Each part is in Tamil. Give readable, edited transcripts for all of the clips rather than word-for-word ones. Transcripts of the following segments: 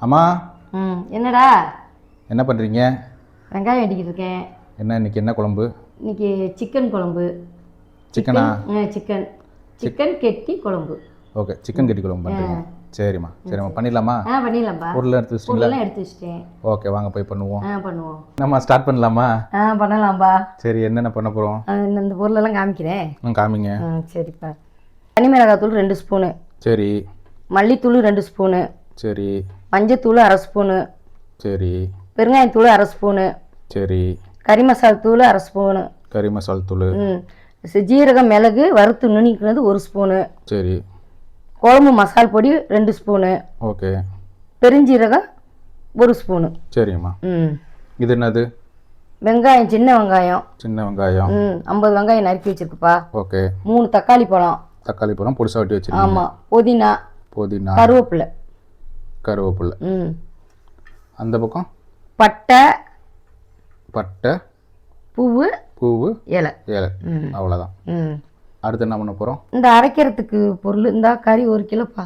அம்மா. என்னடா என்ன பண்ணுறீங்க? வெங்காயம் வெட்டிக்கிட்டு இருக்கேன். இன்னைக்கு என்ன குழம்பு? இன்னைக்கு சிக்கன் குழம்பு. சிக்கனா? சிக்கன் கெட்டி குழம்பு. ஓகே, சிக்கன் கெட்டி குழம்பு பண்ணுறீங்க. சரிம்மா பண்ணிடலாமா? பண்ணிடலாம்ப்பா. பொருள் எடுத்து வச்சிட்டீங்களா? எடுத்து வச்சிட்டேன். ஓகே, வாங்க போய் பண்ணுவோம். பண்ணுவோம். நம்ம ஸ்டார்ட் பண்ணலாமா? பண்ணலாம்ப்பா. சரி, என்னென்ன பண்ண போகிறோம்? இந்த பொருளெல்லாம் காமிக்கிறேன். காமிங்க. சரிப்பா. தனி மிளகாத்தூள் 2 ஸ்பூனு. சரி. மல்லித்தூள் 2 ஸ்பூனு. சரி. மஞ்சத்தூள் 1/2 ஸ்பூனு. சரி. பெருங்காயத்தூள் 1/2 ஸ்பூனு. சரி. கறி மசாலா தூள் 1/2 ஸ்பூனு. கறி மசாலா தூள். ஜீரகம் மிளகு வறுத்து நுணுக்கினது 1 ஸ்பூனு. சரி. குழம்பு மசால் பொடி 2 ஸ்பூனு. ஓகே. பெருஞ்சீரகம் 1 ஸ்பூனு. சரிம்மா. இது என்னது? வெங்காயம், சின்ன வெங்காயம். 50 வெங்காயம் நறுக்கி வச்சிருக்குப்பா. ஓகே. 3 தக்காளி பழம். தக்காளி பழம் பொடிசா வெட்டி வச்சிருக்கீங்க. ஆமா. புதினா. கருவேப்பிலை. அந்த பக்கம் பட்டை பூவு இலை. அவ்வளோதான். அடுத்து என்ன பண்ண போகிறோம்? இந்த அரைக்கிறதுக்கு பொருள் இந்த கறி 1 கிலோப்பா.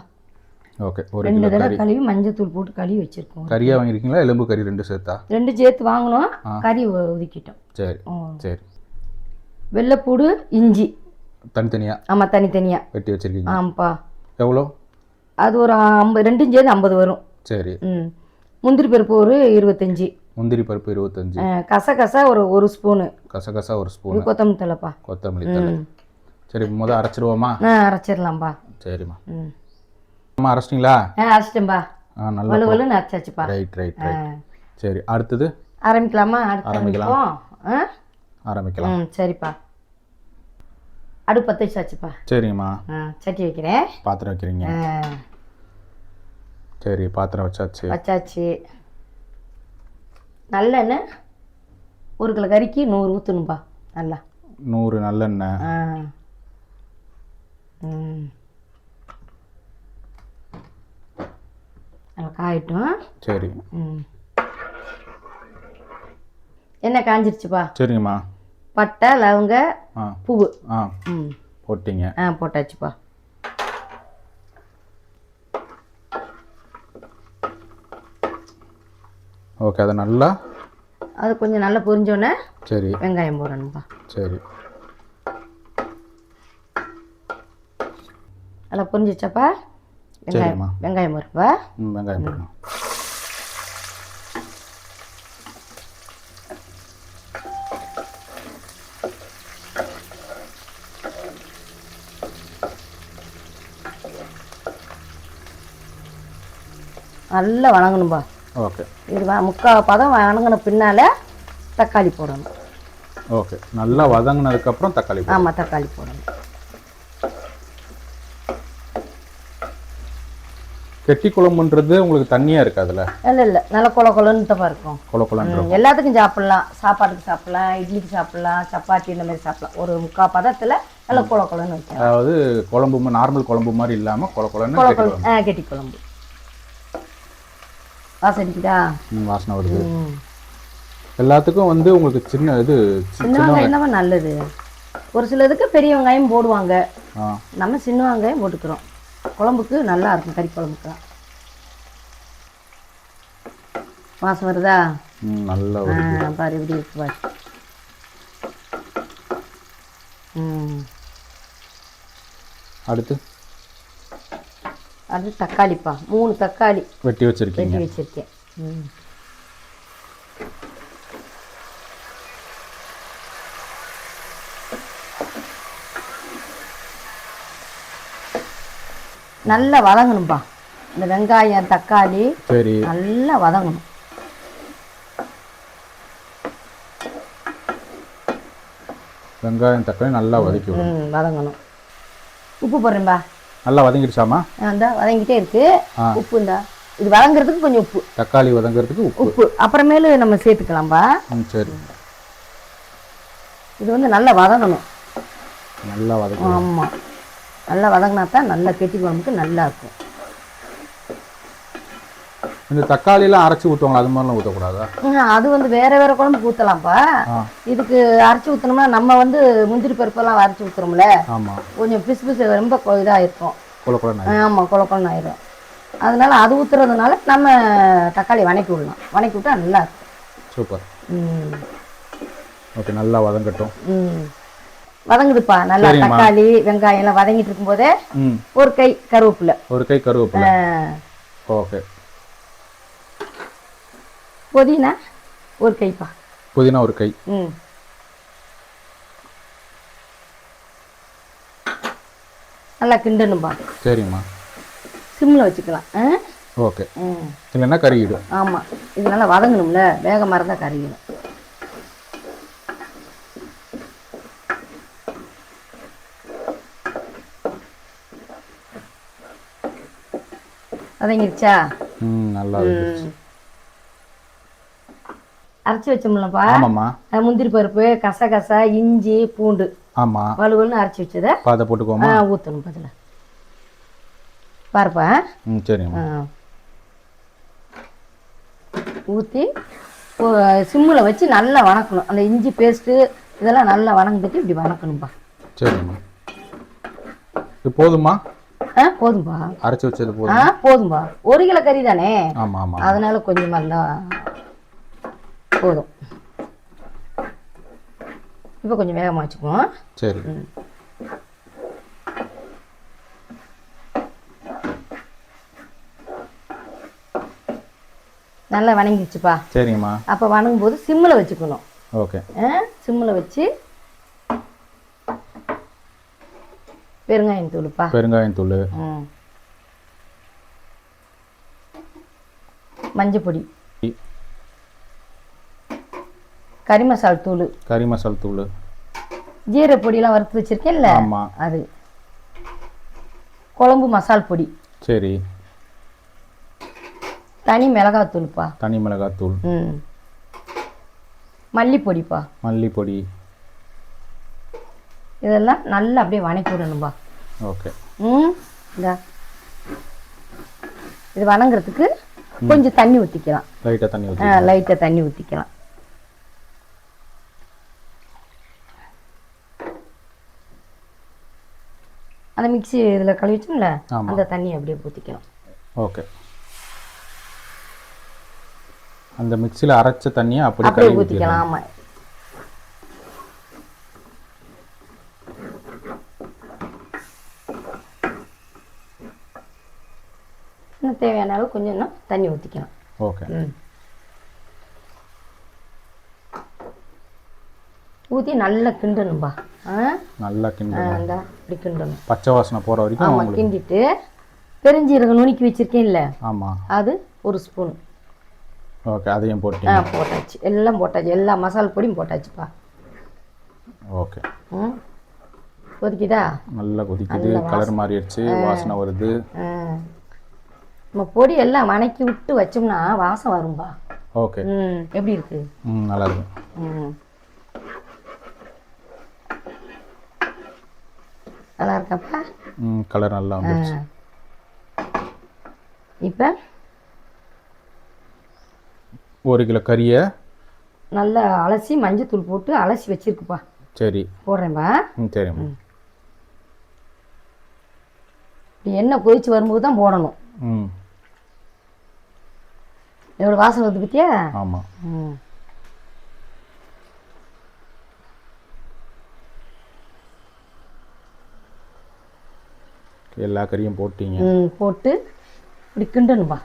ஓகே. 2 தடவை கழுவி மஞ்சத்தூள் போட்டு கழுவி வச்சிருக்கோம். கறியா வாங்கியிருக்கீங்களா? எலும்பு கறி 2 சேர்த்தா? 2 சேர்த்து வாங்கினோம். கறி ஒதுக்கிட்டோம். சரி சரி. வெள்ளைப்பூடு, இஞ்சி தனித்தனியா? ஆமாம், தனித்தனியாக வெட்டி வச்சிருக்கீங்க. ஆமாப்பா. எவ்வளோ? அது ஒரு 50, 2 சேர்த்து 50 வரும். சரி. முந்திரி பருப்பு ஒரு 25. முந்திரி பருப்பு 25. கசகசா ஒரு ஸ்பூனு. கசகசா 1 ஸ்பூன். கொத்தமல்லி தலைப்பா. கொத்தமல்லி தழை. சரி, முதல் அரைச்சிடுவோமா? அரைச்சிடலாம்ப்பா. சரிம்மா. அம்மா அரைச்சிட்டிங்களா? அரைச்சிட்டேன்பா. நல்லா வலுவலுன்னு அரைச்சாச்சுப்பா. ரைட். சரி, அடுத்தது ஆரம்பிக்கலாமா? ஆரம்பிக்கலாம். சரிப்பா. அடுப்பு பற்ற வச்சாச்சுப்பா. சரிங்கம்மா. சட்டி வைக்கிறேன். பாத்திரம் வைக்கிறீங்க? சரி, பாத்திரம் வச்சாச்சு. நல்லெண்ணெய் 1 கிலோ கறிக்கு 100 ஊற்றணும்பா. நல்லா 100 நல்லெண்ணெய். நல்லா காயட்டும். சரி. எண்ணெய் காஞ்சிருச்சுப்பா. சரிங்கம்மா. பட்டை, லவங்க, பூவு போட்டிங்க? போட்டாச்சுப்பா. ஓகே, அது கொஞ்சம் நல்லா பொரிஞ்சோன்னே சரி வெங்காயம் போடணும்பா. சரி. நல்லா பொரிஞ்சிச்சாப்பா? வெங்காயம் வருப்பா. வெங்காயம் போடணும். நல்லா வணங்கணும்பா. ஓகே. இது 3/4 பதம் வணங்கின பின்னால் தக்காளி போடணும். ஓகே. நல்லா வதங்கினதுக்கப்புறம் தக்காளி போடணும். ஆமாம், தக்காளி போடணும். கெட்டி குழம்புன்றது உங்களுக்கு தண்ணியாக இருக்காதுல்ல? இல்லை, நல்லா கொலன்னு தான் இருக்கும். கொலன்னு எல்லாத்துக்கும் சாப்பிட்லாம். சாப்பாட்டுக்கு சாப்பிட்லாம், இட்லிக்கு சாப்பிட்லாம், சப்பாத்தி இந்த மாதிரி சாப்பிட்லாம். ஒரு 3/4 பதத்தில் நல்லா கொலன்னு வைக்கலாம். அதாவது குழம்பு நார்மல் குழம்பு மாதிரி இல்லாமல் கொலன்னு கெட்டி குழம்பு. வாசனைக்குதா? வாசனை வருது. எல்லாத்துக்கும் உங்களுக்கு சின்ன வெங்காயம் தான் நல்லது. ஒரு சிலதுக்கு பெரிய வெங்காயம் போடுவாங்க. நம்ம சின்ன வெங்காயம் போட்டுக்கிறோம். குழம்புக்கு நல்லா இருக்கும். கறி குழம்புக்கு வாசம் வருதா? நல்லா பாரு இப்படி இருக்கு பாரு. அடுத்து தக்காளிப்பா. 3 தக்காளி வெட்டி வச்சிருக்கேன். நல்லா வதங்கணும்பா. இந்த வெங்காயம் தக்காளி சரி நல்லா வதங்கணும். வெங்காயம் தக்காளி நல்லா வதங்கணும். உப்பு போடுறேன்பா. நல்லா வதங்கிடுச்சாமா? வதங்கிட்டே இருக்கு. உப்பு இது வதங்குறதுக்கு கொஞ்சம் உப்பு. தக்காளி வதங்குறதுக்கு உப்பு அப்புறமேலு நம்ம சேர்த்துக்கலாம்பா. சரி. இது நல்லா வதங்கணும். நல்லா வதங்கணும். ஆமாம், நல்லா வதங்கினா தான் நல்லா கெட்டி குழம்புக்கு நல்லா இருக்கும். இந்த தக்காளியெல்லாம் அரைச்சி ஊற்றுவாங்களா, அது மாதிரிலாம் ஊற்றக்கூடாதா? அது வந்து வேற வேற குழம்புக்கு ஊற்றலாம்ப்பா. இதுக்கு அரைச்சி ஊற்றினோம்னா நம்ம வந்து முந்திரி பருப்பெல்லாம் அரைச்சி ஊற்றுறோம்ல, ஆமாம், கொஞ்சம் பிசு பிசு ரொம்ப இதாக இருக்கும். குழப்பம். ஆமாம், குழப்பம்னு ஆயிரும். அதனால அது ஊற்றுறதுனால நம்ம தக்காளி வணக்கி விடலாம். வணக்கி விட்டா நல்லா இருக்கும். சூப்பர். ம். ஓகே, நல்லா வதங்கட்டும். வதங்குதுப்பா நல்லா. தக்காளி வெங்காயம் எல்லாம் வதங்கிட்டு இருக்கும்போதே ஒரு கை கருவேப்பிலை. ஒரு கை கருவேப்பிலை. ஓகே. புதினா ஒரு கைப்பா. புதினா ஒரு கை. நல்லா கிண்டணும்பா. சரிம்மா. சிம்மில் வச்சுக்கலாம். ஓகே. இல்லைன்னா கருகிடும். ஆமாம், இது நல்லா வதங்கணும்ல, வேகமாக இருந்தால் கருகிடும். வதங்கிருச்சா? நல்லா அரைச்சி வச்சோம்லப்பா. ஆமாம்மா. முந்திரி பருப்பு, கசகசா, இஞ்சி, பூண்டு. ஆமாம். வலுவலுன்னு அரைச்சி வச்சதை அதை போட்டுக்கோமா. ஊற்றணும் பதில் பாருப்பா. சரிம்மா. ஊற்றி சிம்மில் வச்சு நல்லா வணக்கணும். அந்த இஞ்சி பேஸ்ட்டு இதெல்லாம் நல்லா வணங்கிட்டு இப்படி வணக்கணும்பா. சரிம்மா. இது போதுமா? போதும்பா. அரைச்சி வச்சது போதும். போதும்பா. 1 கிலோ கறி தானே. ஆமாம் ஆமாம். அதனால கொஞ்சம் நல்லா போதும். இப்போ கொஞ்சம் வேகமாக வச்சுக்குவோம். சரி. நல்லா வணங்கிடுச்சுப்பா. சரிங்கம்மா. அப்போ வணங்கும் போது சிம்மில் வச்சுக்கணும். ஓகே. சிம்மில் வச்சு பெருங்காயம் தூளுப்பா. பெருங்காயம் தூள். மஞ்சள் பொடி, கறி மசால் தூள். கறி மசால் தூள். ஜீரக பொடியெல்லாம் வறுத்து வச்சிருக்கேன்ல, அது. குழம்பு மசால் பொடி. சரி. தனி மிளகாத்தூள்ப்பா. தனி மிளகாத்தூள். மல்லிப்பொடிப்பா. மல்லிப்பொடி. இதெல்லாம் நல்லா அப்படியே வணக்கி விடணும்பா. ஓகே. இந்த இது வணங்குறதுக்கு கொஞ்சம் தண்ணி ஊற்றிக்கலாம். லைட்டாக தண்ணி ஊற்றி. லைட்டாக தண்ணி ஊற்றிக்கலாம். அந்த மிக்ஸி இதில் கழுவி வச்சோம்ல, அந்த தண்ணி அப்படியே ஊற்றிக்கலாம். ஓகே. அந்த மிக்ஸியில் அரைச்ச தண்ணியை அப்படியே ஊற்றிக்கலாம். ஆமாம். இன்னும் தேவையான அளவு கொஞ்சம் தண்ணி ஊற்றிக்கலாம். ஓகே. ஊற்றி நல்லா கிண்டணும்பா. நல்லா கிண்டணும். இப்படி கிண்டணும். பச்சை வாசனை போகிற வரைக்கும். ஆமாம், கிண்டிட்டு பெருஞ்சீரகம் நுணுக்கி வச்சிருக்கேன்ல, ஆமாம், அது 1 ஸ்பூன். ஓகே. அதையும் போட்டு. போட்டாச்சு. எல்லாம் போட்டாச்சு. எல்லா மசாலா பொடியும் போட்டாச்சுப்பா. ஓகே. கொதிக்குதா? நல்லா கொதிக்குது. கலர் மாறிடுச்சு. வாசனை வருது. நம்ம பொடி எல்லாம் வணக்கி விட்டு வச்சோம்னா வாசம் வரும்பா. ஓகே. எப்படி இருக்கு? நல்லா இருக்கு. நல்லா இருக்காப்பா. கலர் நல்லா வந்துருச்சு. இப்போ 1 கிலோ கறியை நல்லா அலசி மஞ்சள் தூள் போட்டு அலசி வச்சிருக்குப்பா. சரி, போடுறேன்பா. சரிம்மா. எண்ணெய் கொதிச்சு வரும்போது தான் போடணும். எவ்வளோ வாசனை வருது பத்தியா? ஆமாம். எல்லா கறியும் போட்டீங்க. போட்டு இப்படி கிண்டணும்பா.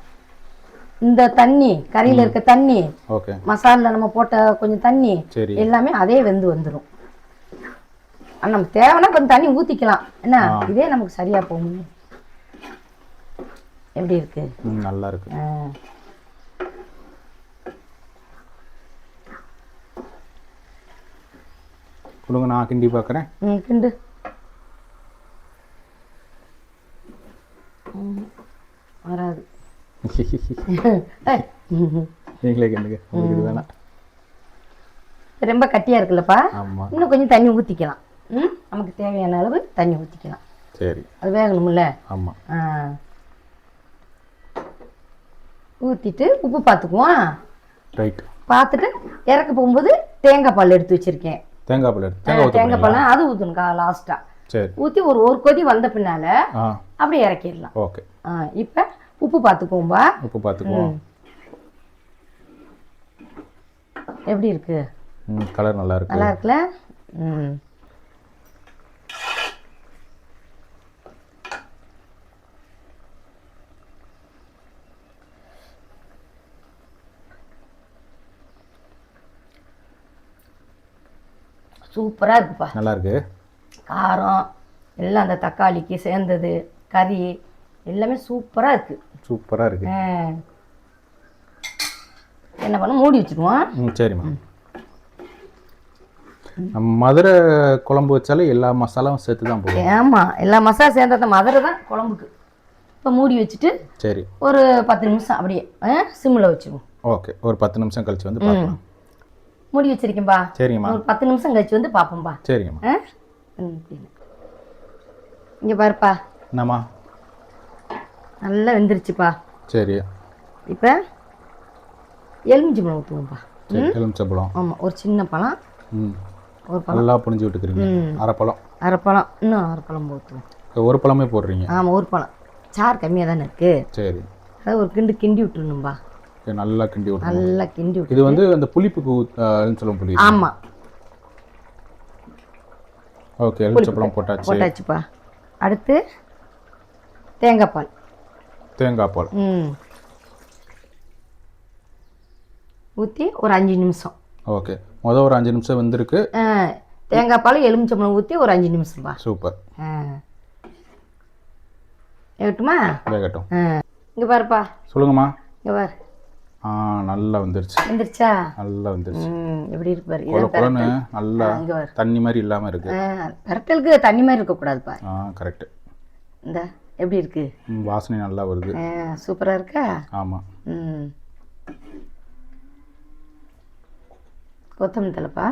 இந்த தண்ணி, கறியில் இருக்க தண்ணி, ஓகே, மசாலில் நம்ம போட்ட கொஞ்சம் தண்ணி, சரி, எல்லாமே அதே வெந்து வந்துடும். நம்ம தேவைன்னா கொஞ்சம் தண்ணி ஊற்றிக்கலாம். என்ன, இதே நமக்கு சரியா போகும். எப்படி இருக்கு? நல்லா இருக்கு. கொடுங்க, நான் கிண்டி பார்க்குறேன். கிண்டு. வராது. நீங்களே கிண்டுங்க, உங்களுக்கு இது வேணாம். ரொம்ப கட்டியா இருக்குல்லப்பா. ஆமாம், இன்னும் கொஞ்சம் தண்ணி ஊற்றிக்கலாம். நமக்கு தேவையான அளவு தண்ணி ஊற்றிக்கலாம். சரி, அது வேகணும்ல. ஆமாம். ஊற்றிட்டு உப்பு பார்த்துக்குவோம். ரைட். பார்த்துட்டு இறக்க போகும்போது தேங்காய் பால் எடுத்து வச்சுருக்கேன். தேங்காய் பால் தேங்காய் பால் அது ஊற்றணுக்கா லாஸ்ட்டாக. சரி. ஊற்றி ஒரு கொதி வந்த பின்னால் ஆ அப்படியே இறக்கிடலாம். ஓகே. இப்போ உப்பு பார்த்துக்குவோம்பா. உப்பு பார்த்துக்குவோம். எப்படி இருக்கு? கலர் நல்லா இருக்கு. நல்லா இருக்குல்ல? சூப்பராக இருக்குப்பா. நல்லா இருக்கு. காரம் எல்லாம் அந்த தக்காளிக்கு சேர்ந்தது, கறி எல்லாமே சூப்பராக இருக்கு. சூப்பராக இருக்கு. என்ன பண்ண மூடி வச்சுருவோம். சரிம்மா. நம்ம மதுரை குழம்பு வச்சாலே எல்லா மசாலாவும் சேர்த்து தான் போடுவோம். ஆமாம், எல்லா மசாலா சேர்ந்த மதுரை தான் குழம்புக்கு. இப்போ மூடி வச்சுட்டு சரி ஒரு 10 நிமிஷம் அப்படியே சிம்மில் வச்சுருவோம். ஓகே. ஒரு 10 நிமிஷம் கழிச்சு வந்து பார்க்கலாம். மூடி வச்சிருக்கேன்பா. சரிங்கம்மா. ஒரு 10 நிமிஷம் கழிச்சு வந்து பார்ப்போம்பா. சரிங்கம்மா. இங்கே பாருப்பா. என்னம்மா? நல்லா வெந்துருச்சுப்பா. சரி. இப்போ எலுமிச்சம்பழம் ஊற்றுவோம்ப்பா. எலுமிச்சம்பழம். ஆமாம், ஒரு சின்ன பழம். ஒரு பழம் நல்லா புரிஞ்சு விட்டுக்கிறீங்க. அரைப்பழம். அரைப்பழம். இன்னும் அரைப்பழம் ஊற்றுவோம். ஒரு பழமே போடுறீங்க? ஆமாம், ஒரு பழம். சாறு கம்மியாக தானே இருக்குது. சரி. அதாவது ஒரு கிண்டி விட்டுருணும்பா. நல்லா கிண்டி விட்டு. நல்லா கிண்டி விட்டு. இது வந்து அந்த புளிப்புக்கு எலுமிச்சம்பழம் புளி. ஆமாம். ஓகே. எலுமிச்சம்பழம் போட்டாச்சுப்பா. அடுத்து தேங்காய் பால். தேங்காய் பால் ஊற்றி ஒரு 5 நிமிஷம். ஓகே. மொதல் ஒரு 5 நிமிஷம் வெந்திருக்கு. தேங்காய் பால் எலுமிச்சம்பழம் ஊற்றி ஒரு 5 நிமிஷம்பா. சூப்பர். வேகட்டுமா? வேகட்டும். இங்கே பாருப்பா. சொல்லுங்கம்மா. இங்கே பாரு. நல்லா வந்துருச்சு. வந்துருச்சா? நல்லா வந்துருச்சு. எப்படி இருக்கு பாரு. குழன்னு நல்லா தண்ணி மாதிரி இல்லாமல் இருக்கு. பரட்டலுக்கு தண்ணி மாதிரி இருக்கக்கூடாதுப்பா. கரெக்ட். இந்த எப்படி இருக்கு? வாசனை நல்லா வருது. சூப்பராக இருக்கா? ஆமாம். கொத்தமல்லி தலைப்பா.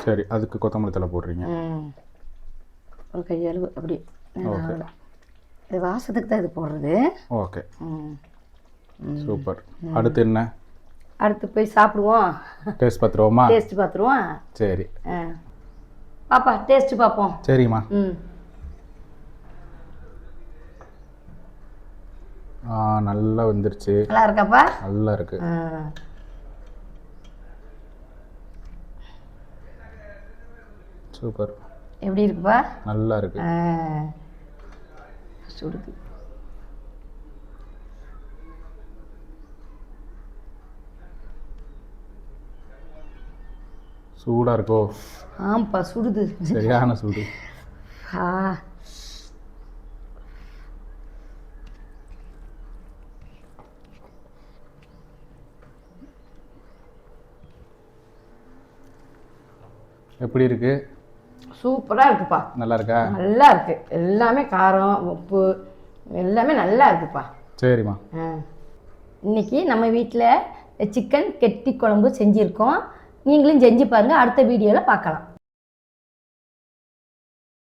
சரி. அதுக்கு கொத்தமல்லி தலை போடுறீங்க. ஒரு கையளவு அப்படி. இது வாசத்துக்கு தான் இது போடுறது. ஓகே. சூப்பர். அடுத்து என்ன? அடுத்து போய் சாப்பிடுவோம். டேஸ்ட் பார்த்துருவோமா? டேஸ்ட் பார்த்துருவோம். சரி. பாப்பா டேஸ்ட் பார்ப்போம். சரிம்மா. நல்லா வந்துருச்சு. நல்லா இருக்காப்பா? நல்லா இருக்கு. சூப்பர். எப்படி இருக்குப்பா? நல்லா இருக்கு. சுடுது. சூடா இருக்கோ? ஆமாப்பா, சுடுது. சரியான சூடு. எப்படி இருக்கு? சூப்பராக இருக்குப்பா. நல்லா இருக்கா? நல்லா இருக்கு. எல்லாமே காரம் உப்பு எல்லாமே நல்லா இருக்குப்பா. சரிம்மா. இன்னைக்கு நம்ம வீட்டில் சிக்கன் கெட்டி குழம்பு செஞ்சுருக்கோம். நீங்களும் செஞ்சு பாருங்கள். அடுத்த வீடியோவில் பார்க்கலாம்.